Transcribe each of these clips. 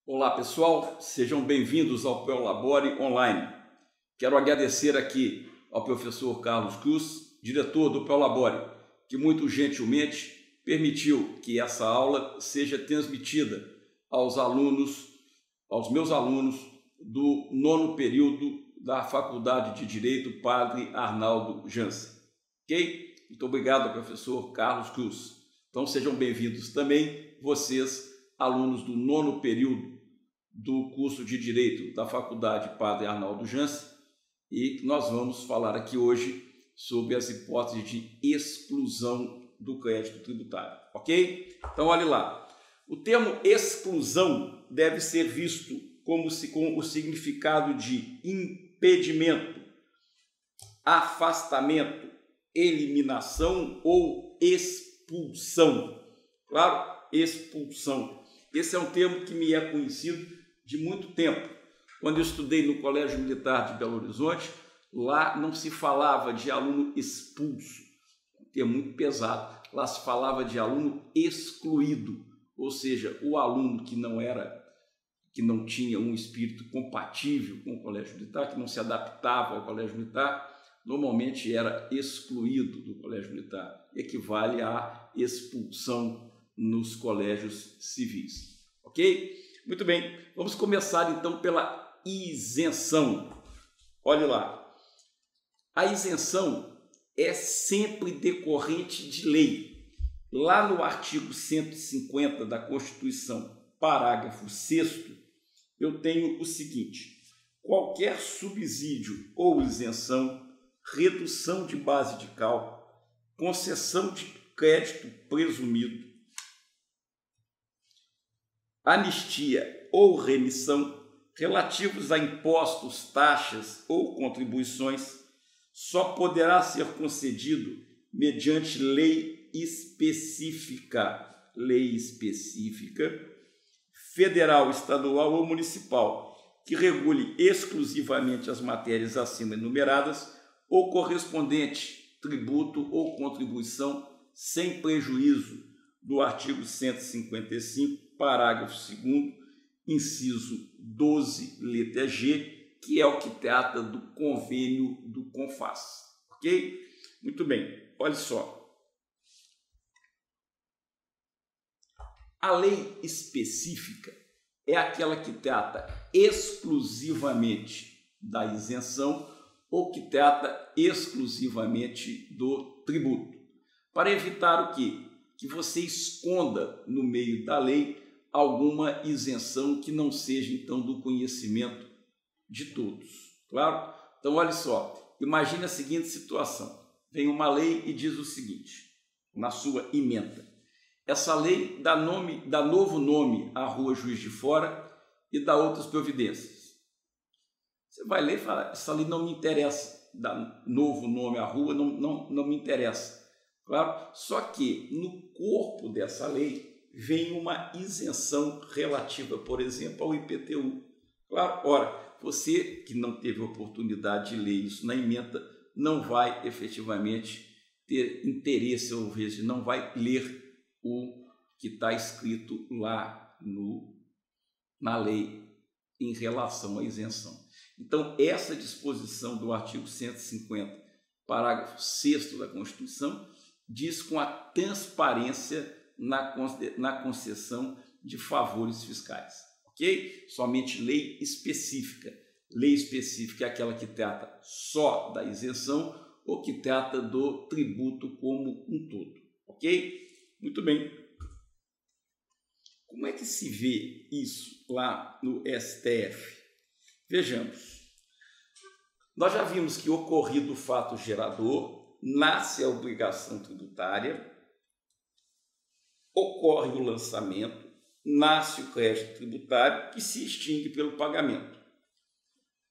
Olá pessoal, sejam bem-vindos ao ProLabore Online. Quero agradecer aqui ao professor Carlos Cruz, diretor do ProLabore, que muito gentilmente permitiu que essa aula seja transmitida aos meus alunos do 9º período da Faculdade de Direito Padre Arnaldo Jansen. Ok? Muito obrigado, professor Carlos Cruz. Então sejam bem-vindos também vocês, alunos do 9º período do curso de Direito da Faculdade Padre Arnaldo Jansen, e nós vamos falar aqui hoje sobre as hipóteses de exclusão do crédito tributário, ok? Então, olhe lá. O termo exclusão deve ser visto com o significado de impedimento, afastamento, eliminação ou expulsão. Claro, expulsão. Esse é um termo que me é conhecido de muito tempo. Quando eu estudei no Colégio Militar de Belo Horizonte, lá não se falava de aluno expulso, um termo muito pesado. Lá se falava de aluno excluído, ou seja, o aluno que não tinha um espírito compatível com o Colégio Militar, que não se adaptava ao Colégio Militar, normalmente era excluído do Colégio Militar. Equivale à expulsão nos colégios civis. Ok? Muito bem, vamos começar então pela isenção. Olhe lá, a isenção é sempre decorrente de lei. Lá no artigo 150 da Constituição, parágrafo 6º, eu tenho o seguinte: qualquer subsídio ou isenção, redução de base de cálculo, concessão de crédito presumido, anistia ou remissão relativos a impostos, taxas ou contribuições só poderá ser concedido mediante lei específica, federal, estadual ou municipal, que regule exclusivamente as matérias acima enumeradas ou correspondente tributo ou contribuição, sem prejuízo do artigo 155, parágrafo 2º, inciso 12, letra G, que é o que trata do convênio do CONFAS. Ok? Muito bem, olha só. A lei específica é aquela que trata exclusivamente da isenção ou que trata exclusivamente do tributo. Para evitar o quê? Que você esconda no meio da lei alguma isenção que não seja, então, do conhecimento de todos. Claro? Então, olha só, imagine a seguinte situação. Vem uma lei e diz o seguinte, na sua ementa: essa lei dá novo nome à Rua Juiz de Fora e dá outras providências. Você vai ler e fala: essa lei não me interessa, dá novo nome à rua, não me interessa. Claro? Só que no corpo dessa lei vem uma isenção relativa, por exemplo, ao IPTU. Claro, ora, você que não teve oportunidade de ler isso na ementa não vai efetivamente ter interesse, ou vezes não vai ler o que está escrito lá na lei em relação à isenção. Então, essa disposição do artigo 150, parágrafo 6º da Constituição, diz com a transparência na concessão de favores fiscais, ok? Somente lei específica. Lei específica é aquela que trata só da isenção ou que trata do tributo como um todo, ok? Muito bem. Como é que se vê isso lá no STF? Vejamos. Nós já vimos que, ocorrido o fato gerador, nasce a obrigação tributária, ocorre o lançamento, nasce o crédito tributário que se extingue pelo pagamento.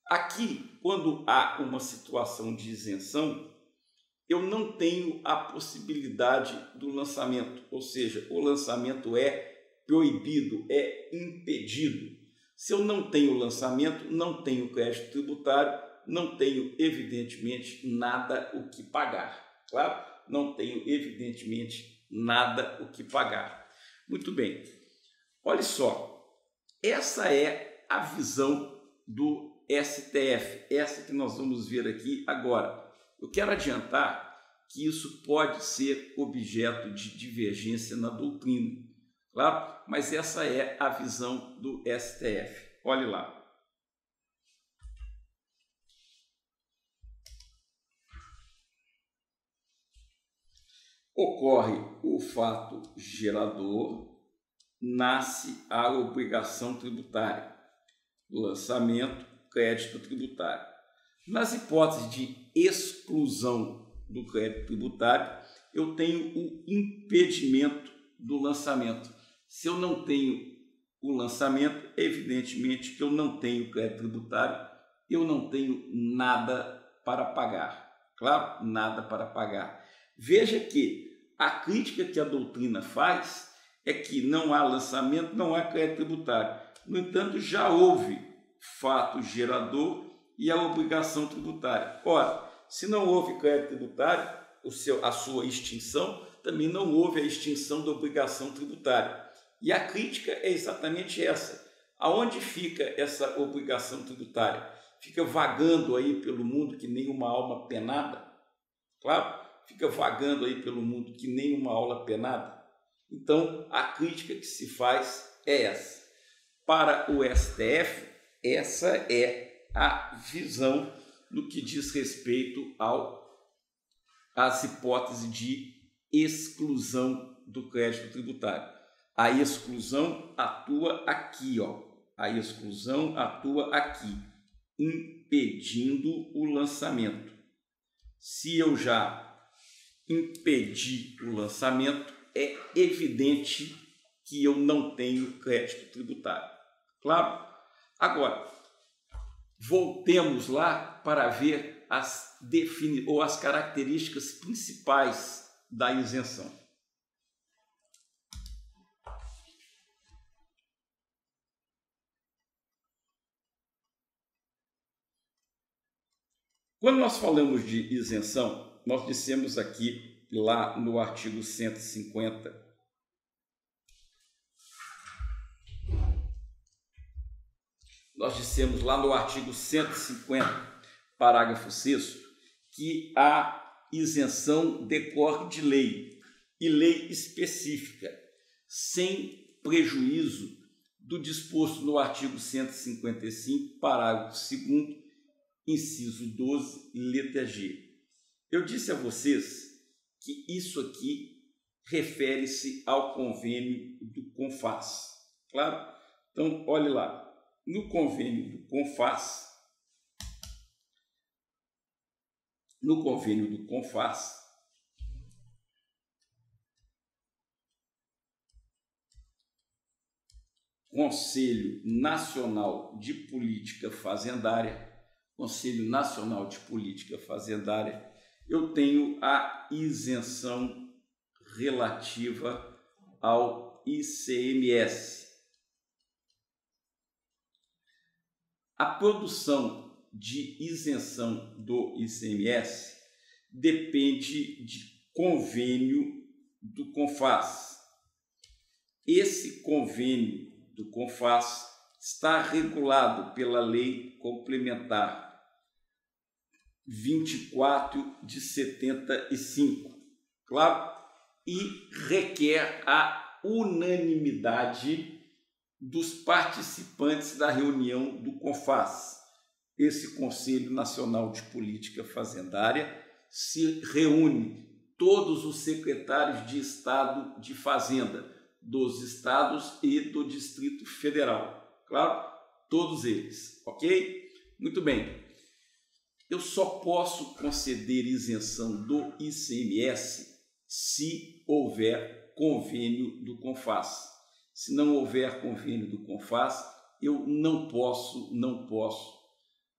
Aqui, quando há uma situação de isenção, eu não tenho a possibilidade do lançamento, ou seja, o lançamento é proibido, é impedido. Se eu não tenho lançamento, não tenho crédito tributário, não tenho, evidentemente, nada o que pagar. Claro? Não tenho, evidentemente, nada o que pagar. Muito bem. Olha só. essa é a visão do STF, essa que nós vamos ver aqui agora. Eu quero adiantar que isso pode ser objeto de divergência na doutrina, claro, mas essa é a visão do STF. Olhe lá. Ocorre o fato gerador, nasce a obrigação tributária, lançamento, crédito tributário. Nas hipóteses de exclusão do crédito tributário, eu tenho o impedimento do lançamento. Se eu não tenho o lançamento, evidentemente que eu não tenho crédito tributário, eu não tenho nada para pagar. Claro, nada para pagar. Veja que a crítica que a doutrina faz é que não há lançamento, não há crédito tributário. No entanto, já houve fato gerador e a obrigação tributária. Ora, se não houve crédito tributário, a sua extinção, também não houve a extinção da obrigação tributária. E a crítica é exatamente essa. Aonde fica essa obrigação tributária? Fica vagando aí pelo mundo que nem uma alma penada? Claro, fica vagando aí pelo mundo que nem uma aula penada. Então, a crítica que se faz é essa. Para o STF, essa é a visão no que diz respeito às hipóteses de exclusão do crédito tributário. A exclusão atua aqui, ó. A exclusão atua aqui, impedindo o lançamento. Se eu já impedi o lançamento, é evidente que eu não tenho crédito tributário. Claro? Agora, voltemos lá para ver as características principais da isenção. Quando nós falamos de isenção, nós dissemos aqui, lá no artigo 150, parágrafo 6º, que a isenção decorre de lei, e lei específica, sem prejuízo do disposto no artigo 155, parágrafo 2º, inciso 12, letra G. Eu disse a vocês que isso aqui refere-se ao convênio do CONFAS. Claro? Então, olhe lá. No convênio do CONFAS, Conselho Nacional de Política Fazendária, eu tenho a isenção relativa ao ICMS. A produção de isenção do ICMS depende de convênio do CONFAS. Esse convênio do CONFAS está regulado pela Lei Complementar 24 de 75, claro, e requer a unanimidade dos participantes da reunião do CONFAS. Esse Conselho Nacional de Política Fazendária se reúne todos os secretários de Estado de Fazenda dos estados e do Distrito Federal. Claro, todos eles, ok? Muito bem. Eu só posso conceder isenção do ICMS se houver convênio do CONFAS. Se não houver convênio do CONFAS, eu não posso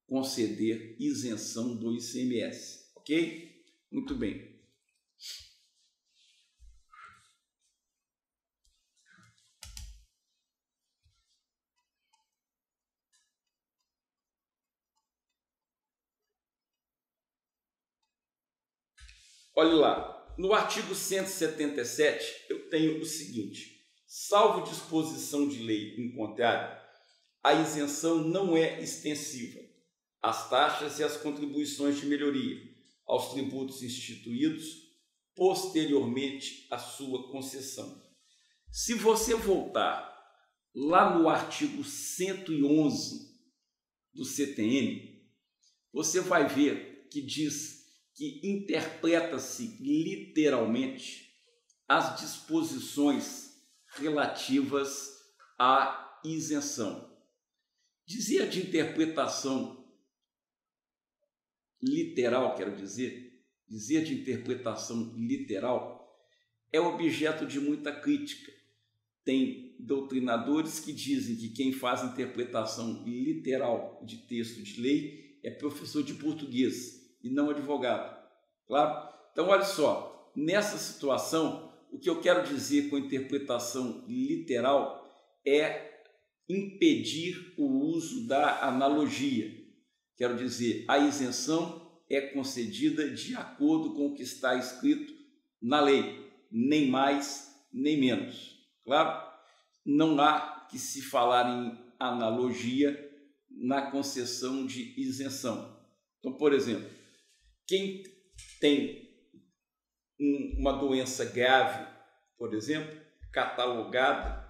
conceder isenção do ICMS, ok? Muito bem. Olhe lá, no artigo 177 eu tenho o seguinte: salvo disposição de lei em contrário, a isenção não é extensiva às taxas e às contribuições de melhoria, aos tributos instituídos posteriormente à sua concessão. Se você voltar lá no artigo 111 do CTN, você vai ver que diz que interpreta-se literalmente as disposições relativas à isenção. Dizia de interpretação literal, dizia de interpretação literal, é objeto de muita crítica. Tem doutrinadores que dizem que quem faz interpretação literal de texto de lei é professor de português e não advogado. Claro? Então, olha só, nessa situação, o que eu quero dizer com interpretação literal é impedir o uso da analogia. Quero dizer, a isenção é concedida de acordo com o que está escrito na lei, nem mais nem menos. Claro? Não há que se falar em analogia na concessão de isenção. Então, por exemplo, quem tem uma doença grave, por exemplo, catalogada,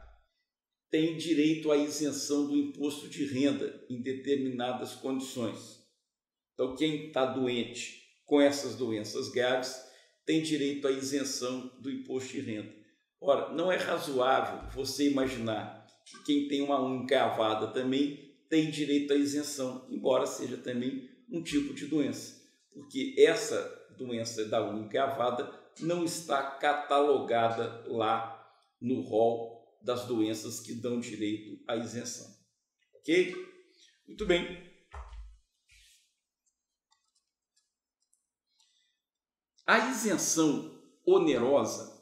tem direito à isenção do imposto de renda em determinadas condições. Então, quem está doente com essas doenças graves tem direito à isenção do imposto de renda. Ora, não é razoável você imaginar que quem tem uma unha encravada também tem direito à isenção, embora seja também um tipo de doença, porque essa doença da unha encravada não está catalogada lá no rol das doenças que dão direito à isenção. Ok? Muito bem. A isenção onerosa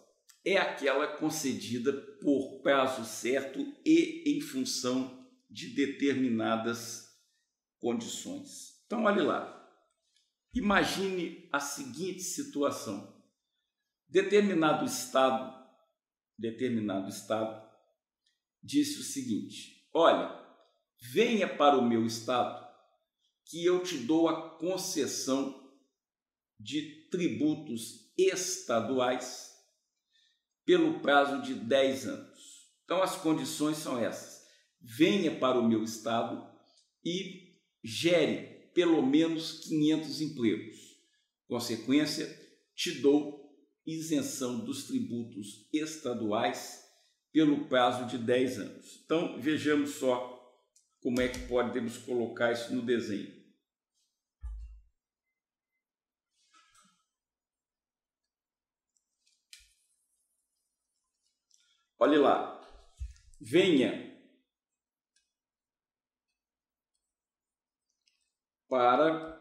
é aquela concedida por prazo certo e em função de determinadas condições. Então, olhe lá. Imagine a seguinte situação. Determinado estado disse o seguinte: olha, venha para o meu estado que eu te dou a concessão de tributos estaduais pelo prazo de 10 anos. Então, as condições são essas. Venha para o meu estado e gere pelo menos 500 empregos. Consequência, te dou isenção dos tributos estaduais pelo prazo de 10 anos. Então, vejamos só como é que podemos colocar isso no desenho. Olhe lá, venha para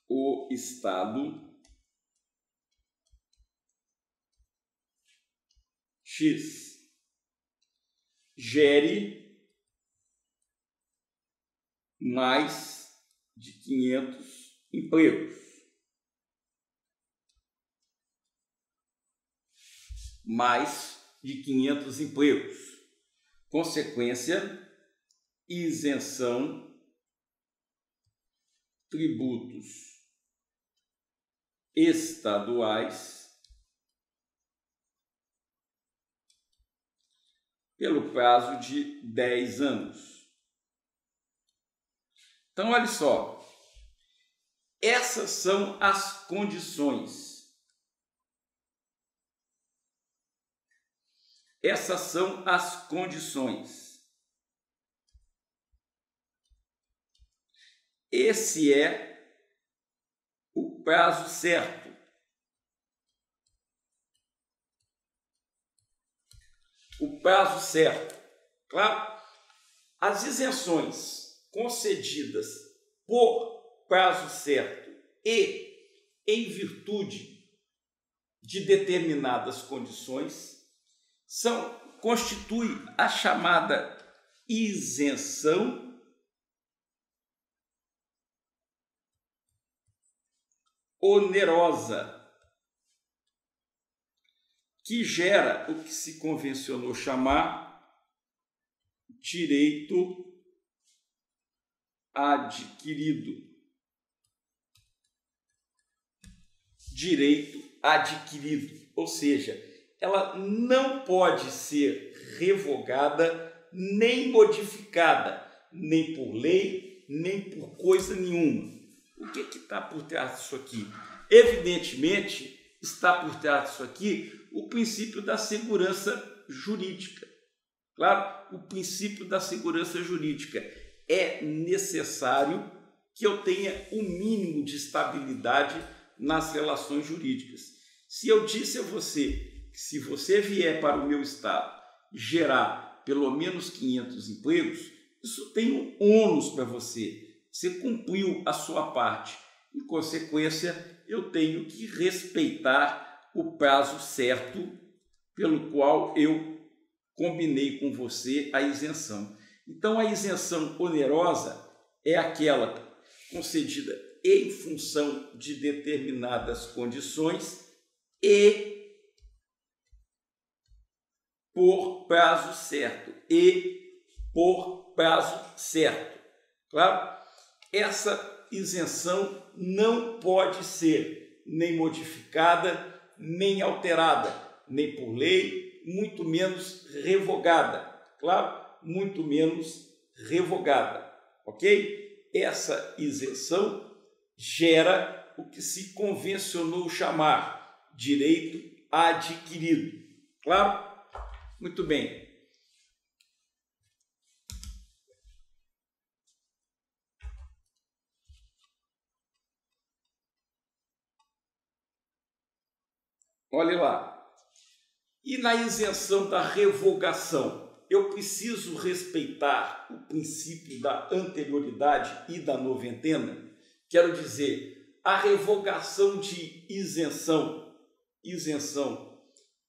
o estado X, gere mais de 500 empregos. Mais de 500 empregos. Consequência, isenção, tributos estaduais pelo prazo de 10 anos. Então, olha só, essas são as condições. Essas são as condições. Esse é o prazo certo. O prazo certo. Claro? As isenções concedidas por prazo certo e em virtude de determinadas condições constitui a chamada isenção onerosa, que gera o que se convencionou chamar direito adquirido. Direito adquirido, ou seja, ela não pode ser revogada nem modificada, nem por lei, nem por coisa nenhuma. O que está por trás disso aqui? Evidentemente, está por trás disso aqui o princípio da segurança jurídica. Claro, o princípio da segurança jurídica. É necessário que eu tenha um mínimo de estabilidade nas relações jurídicas. Se eu disse a você que se você vier para o meu estado gerar pelo menos 500 empregos, isso tem um ônus para você. Você cumpriu a sua parte. Em consequência, eu tenho que respeitar o prazo certo pelo qual eu combinei com você a isenção. Então, a isenção onerosa é aquela concedida em função de determinadas condições e por prazo certo. Claro? Essa isenção não pode ser nem modificada, nem alterada, nem por lei, muito menos revogada. Claro? Muito menos revogada. Ok? Essa isenção gera o que se convencionou chamar direito adquirido. Claro? Muito bem. Olhe lá. E na isenção da revogação? Eu preciso respeitar o princípio da anterioridade e da noventena? Quero dizer, a revogação de isenção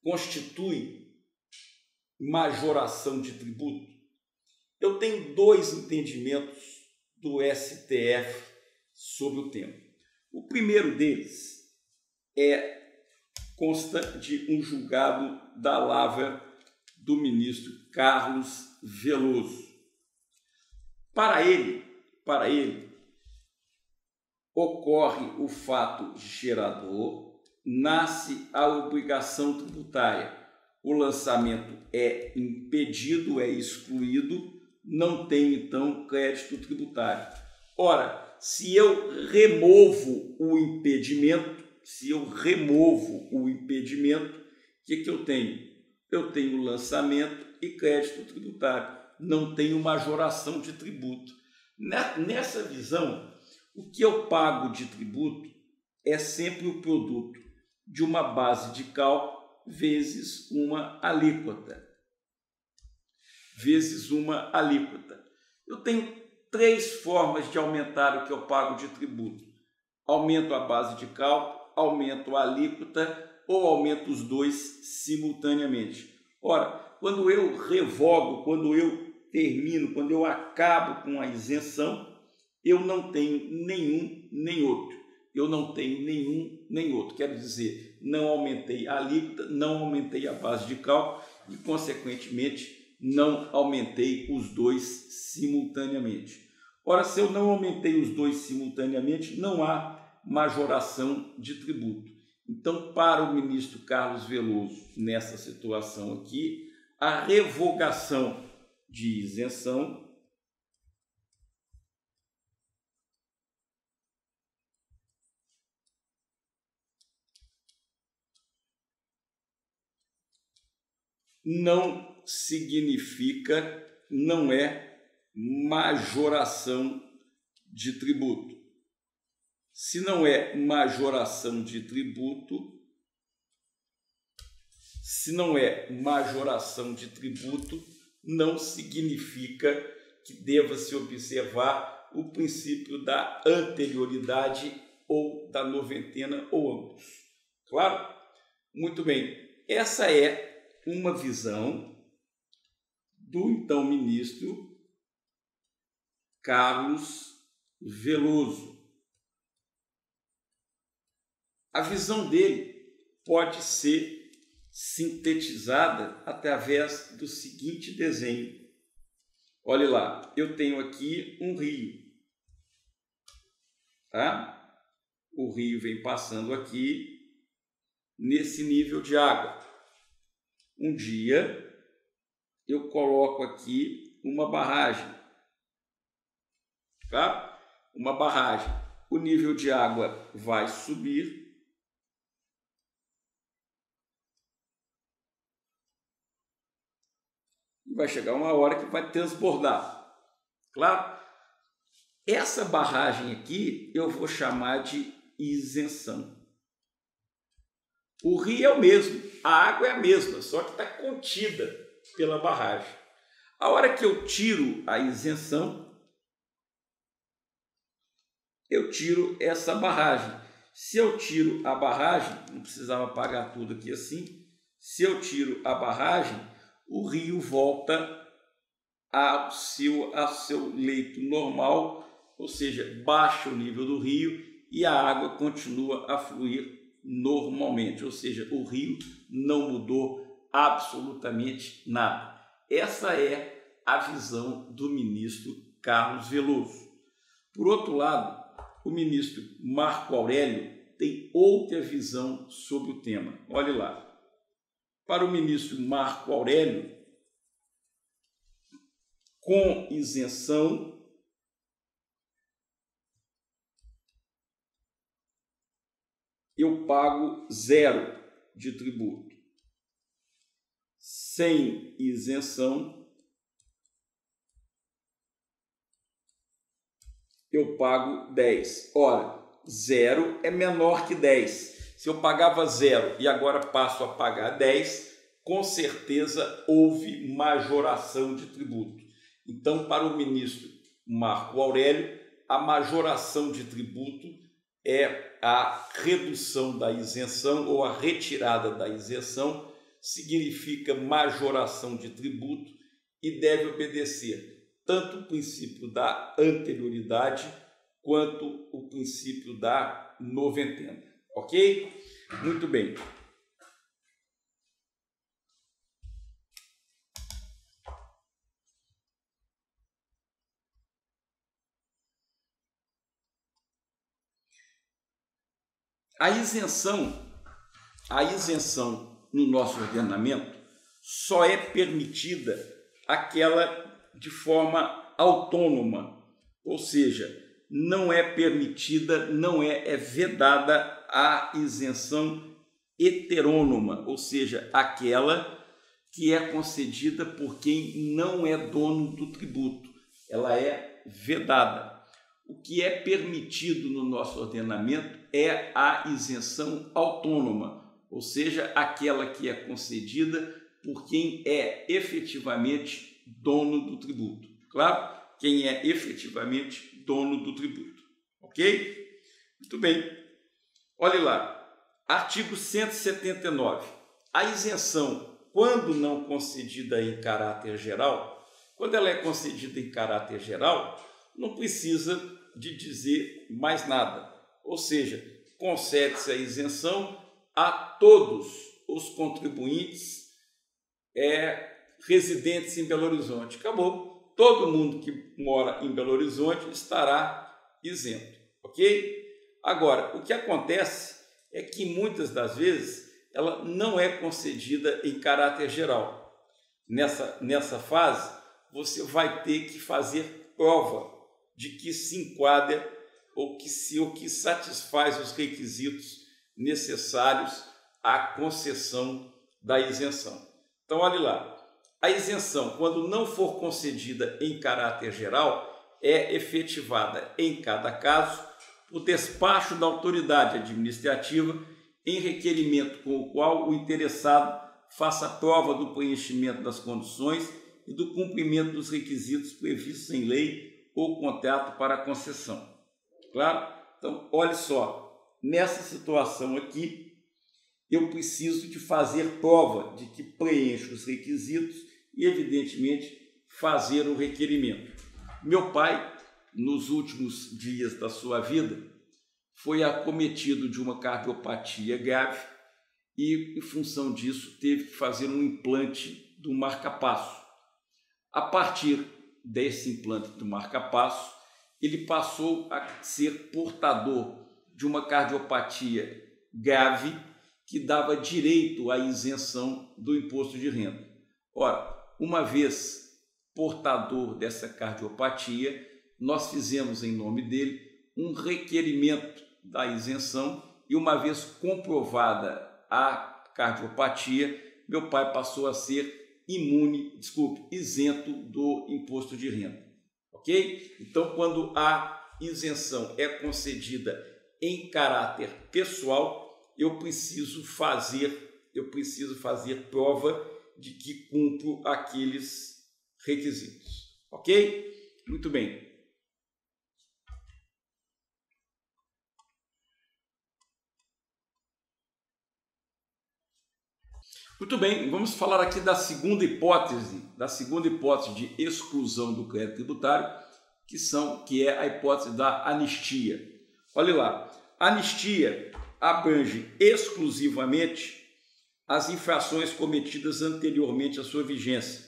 constitui majoração de tributo? Eu tenho dois entendimentos do STF sobre o tema. O primeiro deles consta de um julgado da lavra do ministro Carlos Veloso. Para ele, ocorre o fato gerador, nasce a obrigação tributária. O lançamento é impedido, é excluído, não tem, então, crédito tributário. Ora, se eu removo o impedimento, o que eu tenho? Eu tenho lançamento e crédito tributário. Não tenho majoração de tributo. Nessa visão, o que eu pago de tributo é sempre o produto de uma base de cálculo vezes uma alíquota. Eu tenho três formas de aumentar o que eu pago de tributo. Aumento a base de cálculo, aumento a alíquota ou aumento os dois simultaneamente. Ora, quando eu revogo, quando eu termino, quando eu acabo com a isenção, eu não tenho nenhum nem outro. Quero dizer, não aumentei a alíquota, não aumentei a base de cálculo e, consequentemente, não aumentei os dois simultaneamente. Ora, se eu não aumentei os dois simultaneamente, não há majoração de tributo. Então, para o ministro Carlos Veloso, nessa situação aqui, a revogação de isenção não significa, não é majoração de tributo. Se não é majoração de tributo, não significa que deva se observar o princípio da anterioridade ou da noventena ou ambos. Claro? Muito bem. Essa é uma visão do então ministro Carlos Veloso. A visão dele pode ser sintetizada através do seguinte desenho. Olhe lá, eu tenho aqui um rio, tá? O rio vem passando aqui nesse nível de água. Um dia eu coloco aqui uma barragem, tá? Uma barragem. O nível de água vai subir. Vai chegar uma hora que vai transbordar, claro? Essa barragem aqui eu vou chamar de isenção. O rio é o mesmo, a água é a mesma, só que está contida pela barragem. A hora que eu tiro a isenção, eu tiro essa barragem. Se eu tiro a barragem, não precisava apagar tudo aqui assim, se eu tiro a barragem, o rio volta ao seu leito normal, ou seja, baixa o nível do rio e a água continua a fluir normalmente, ou seja, o rio não mudou absolutamente nada. Essa é a visão do ministro Carlos Veloso. Por outro lado, o ministro Marco Aurélio tem outra visão sobre o tema. Olhe lá. Para o ministro Marco Aurélio, com isenção, eu pago 0 de tributo. Sem isenção, eu pago 10. Ora, 0 é menor que 10. Se eu pagava 0 e agora passo a pagar 10, com certeza houve majoração de tributo. Então, para o ministro Marco Aurélio, a majoração de tributo é a redução da isenção ou a retirada da isenção, significa majoração de tributo e deve obedecer tanto o princípio da anterioridade quanto o princípio da noventena. Ok? Muito bem. A isenção no nosso ordenamento só é permitida aquela de forma autônoma, ou seja, não é permitida, é vedada a isenção heterônoma, ou seja, aquela que é concedida por quem não é dono do tributo. Ela é vedada. O que é permitido no nosso ordenamento é a isenção autônoma, ou seja, aquela que é concedida por quem é efetivamente dono do tributo. Claro? Quem é efetivamente dono do tributo. Ok? Muito bem. Olhe lá. Artigo 179. A isenção, quando não concedida em caráter geral, quando ela é concedida em caráter geral, não precisa de dizer mais nada. Ou seja, concede-se a isenção a todos os contribuintes residentes em Belo Horizonte. Acabou. Todo mundo que mora em Belo Horizonte estará isento. Ok? Agora, o que acontece é que muitas das vezes ela não é concedida em caráter geral. Nessa fase, você vai ter que fazer prova de que se enquadra ou que satisfaz os requisitos necessários à concessão da isenção. Então, olhe lá. A isenção, quando não for concedida em caráter geral, é efetivada em cada caso por despacho da autoridade administrativa em requerimento com o qual o interessado faça prova do preenchimento das condições e do cumprimento dos requisitos previstos em lei ou contrato para a concessão. Claro? Então, olhe só, nessa situação aqui, eu preciso de fazer prova de que preencho os requisitos e, evidentemente, fazer o requerimento. Meu pai, nos últimos dias da sua vida, foi acometido de uma cardiopatia grave e, em função disso, teve que fazer um implante do marca-passo. A partir desse implante do marca-passo, ele passou a ser portador de uma cardiopatia grave que dava direito à isenção do imposto de renda. Ora, uma vez portador dessa cardiopatia, nós fizemos em nome dele um requerimento da isenção e uma vez comprovada a cardiopatia, meu pai passou a ser isento do imposto de renda, ok? Então, quando a isenção é concedida em caráter pessoal, eu preciso fazer prova de que cumpro aqueles requisitos, ok? Muito bem. Muito bem, vamos falar aqui da segunda hipótese de exclusão do crédito tributário, que é a hipótese da anistia. Olha lá, a anistia abrange exclusivamente as infrações cometidas anteriormente à sua vigência,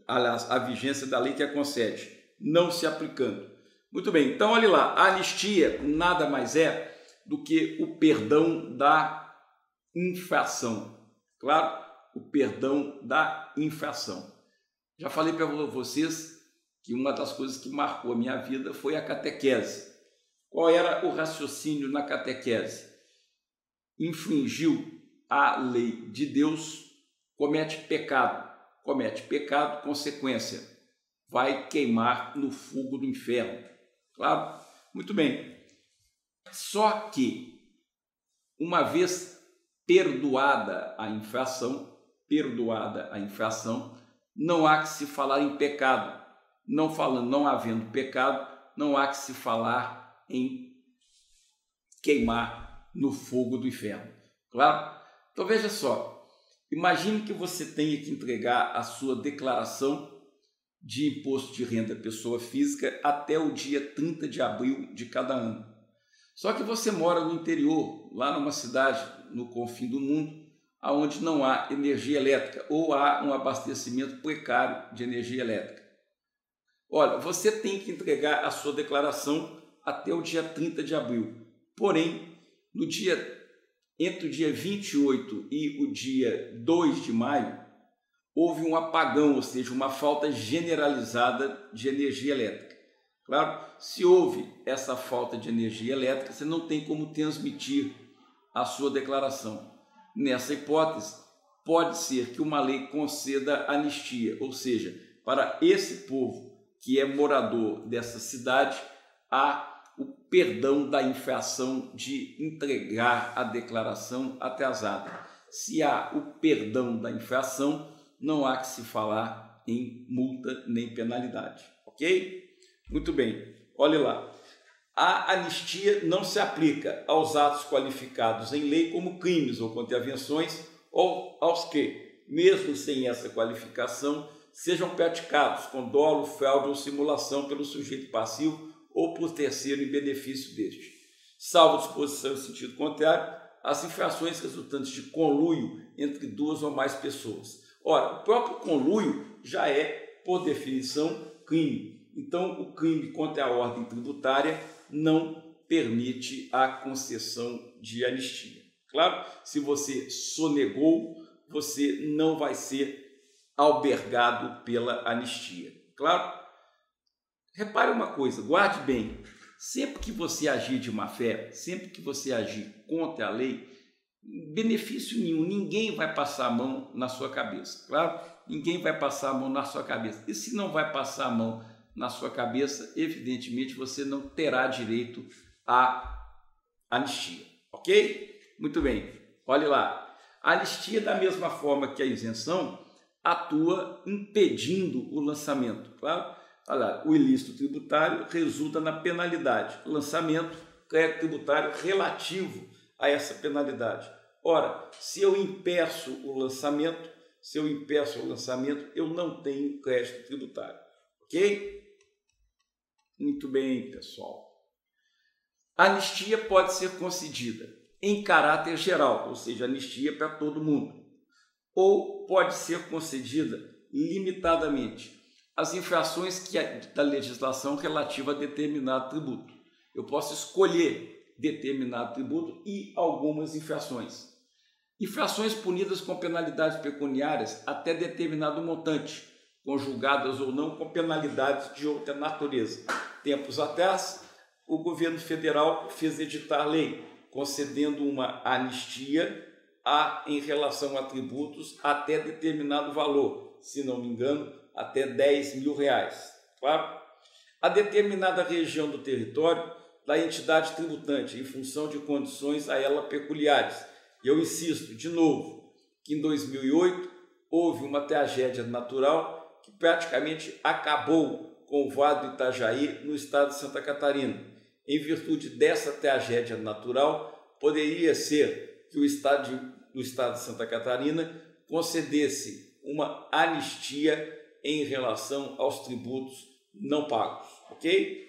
aliás, a vigência da lei que a concede, não se aplicando. Muito bem, então olha lá, a anistia nada mais é do que o perdão da infração. Claro, o perdão da infração. Já falei para vocês que uma das coisas que marcou a minha vida foi a catequese. Qual era o raciocínio na catequese? Infringiu a lei de Deus, comete pecado, consequência, vai queimar no fogo do inferno. Claro? Muito bem. Só que, uma vez perdoada a infração, não há que se falar em pecado. Não havendo pecado, não há que se falar em queimar no fogo do inferno. Claro? Então veja só, imagine que você tenha que entregar a sua declaração de imposto de renda pessoa física até o dia 30 de abril de cada ano. Só que você mora no interior, lá numa cidade no confim do mundo, onde não há energia elétrica ou há um abastecimento precário de energia elétrica. Olha, você tem que entregar a sua declaração até o dia 30 de abril. Porém, entre o dia 28 e o dia 2 de maio, houve um apagão, ou seja, uma falta generalizada de energia elétrica. Claro, se houve essa falta de energia elétrica, você não tem como transmitir a sua declaração. Nessa hipótese, pode ser que uma lei conceda anistia, ou seja, para esse povo que é morador dessa cidade, há o perdão da infração de entregar a declaração atrasada. Se há o perdão da infração, não há que se falar em multa nem penalidade, ok? Muito bem, olhe lá. A anistia não se aplica aos atos qualificados em lei como crimes ou contravenções ou aos que, mesmo sem essa qualificação, sejam praticados com dolo, fraude ou simulação pelo sujeito passivo ou por terceiro em benefício deste. Salvo disposição em sentido contrário, as infrações resultantes de conluio entre duas ou mais pessoas. Ora, o próprio conluio já é, por definição, crime. Então, o crime contra a ordem tributária não permite a concessão de anistia. Claro, se você sonegou, você não vai ser albergado pela anistia. Claro? Repare uma coisa, guarde bem, sempre que você agir de má fé, sempre que você agir contra a lei, benefício nenhum, ninguém vai passar a mão na sua cabeça. Claro? Ninguém vai passar a mão na sua cabeça. E se não vai passar a mão na sua cabeça, evidentemente você não terá direito à anistia, ok? Muito bem, olhe lá. A anistia, da mesma forma que a isenção, atua impedindo o lançamento, claro? Olha lá, o ilícito tributário resulta na penalidade, lançamento, crédito tributário relativo a essa penalidade. Ora, se eu impeço o lançamento, eu não tenho crédito tributário, ok? Muito bem, pessoal. A anistia pode ser concedida em caráter geral, ou seja, anistia para todo mundo, ou pode ser concedida limitadamente. as infrações da legislação relativa a determinado tributo. Eu posso escolher determinado tributo e algumas infrações. Infrações punidas com penalidades pecuniárias até determinado montante, conjugadas ou não com penalidades de outra natureza. Tempos atrás, o governo federal fez editar lei, concedendo uma anistia em relação a tributos até determinado valor, se não me engano, até R$10.000. Claro? A determinada região do território da entidade tributante, em função de condições a ela peculiares. E eu insisto, de novo, que em 2008 houve uma tragédia natural que praticamente acabou com o Vale do Itajaí, no estado de Santa Catarina. Em virtude dessa tragédia natural, poderia ser que o estado de Santa Catarina concedesse uma anistia em relação aos tributos não pagos, ok?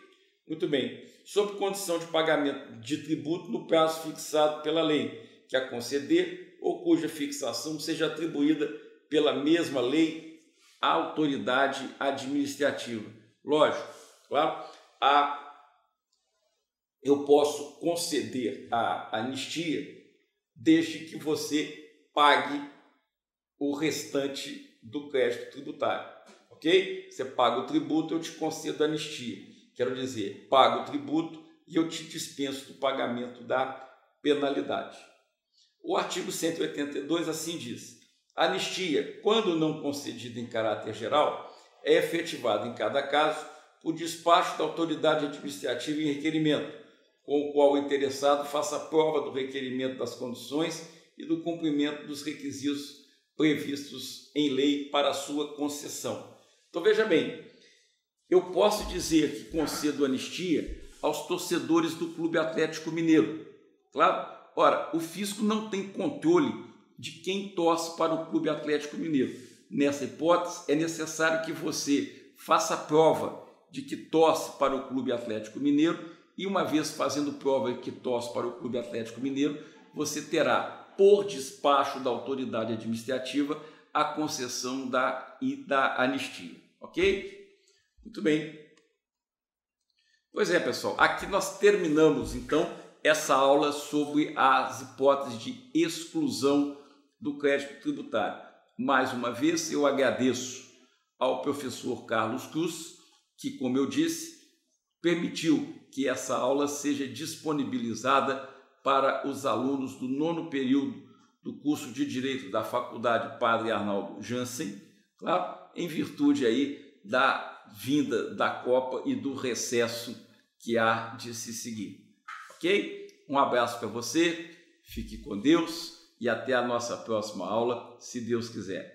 Muito bem. Sob condição de pagamento de tributo no prazo fixado pela lei, que a conceder ou cuja fixação seja atribuída pela mesma lei à autoridade administrativa. Lógico, claro, eu posso conceder a anistia desde que você pague o restante do crédito tributário, ok? Você paga o tributo, eu te concedo a anistia. Quero dizer, pago o tributo e eu te dispenso do pagamento da penalidade. O artigo 182 assim diz: a anistia, quando não concedida em caráter geral, é efetivada em cada caso por despacho da autoridade administrativa em requerimento, com o qual o interessado faça prova do requerimento das condições e do cumprimento dos requisitos previstos em lei para a sua concessão. Então veja bem, eu posso dizer que concedo anistia aos torcedores do Clube Atlético Mineiro, claro? Ora, o fisco não tem controle de quem torce para o Clube Atlético Mineiro. Nessa hipótese, é necessário que você faça prova de que torce para o Clube Atlético Mineiro e, uma vez fazendo prova de que torce para o Clube Atlético Mineiro, você terá, por despacho da autoridade administrativa, a concessão da anistia, ok? Muito bem. Pois é, pessoal, aqui nós terminamos, então, essa aula sobre as hipóteses de exclusão do crédito tributário. Mais uma vez, eu agradeço ao professor Carlos Cruz, que, como eu disse, permitiu que essa aula seja disponibilizada para os alunos do 9º período do curso de Direito da Faculdade Padre Arnaldo Jansen, claro, em virtude aí da vinda da Copa e do recesso que há de se seguir. Ok? Um abraço para você, fique com Deus e até a nossa próxima aula, se Deus quiser.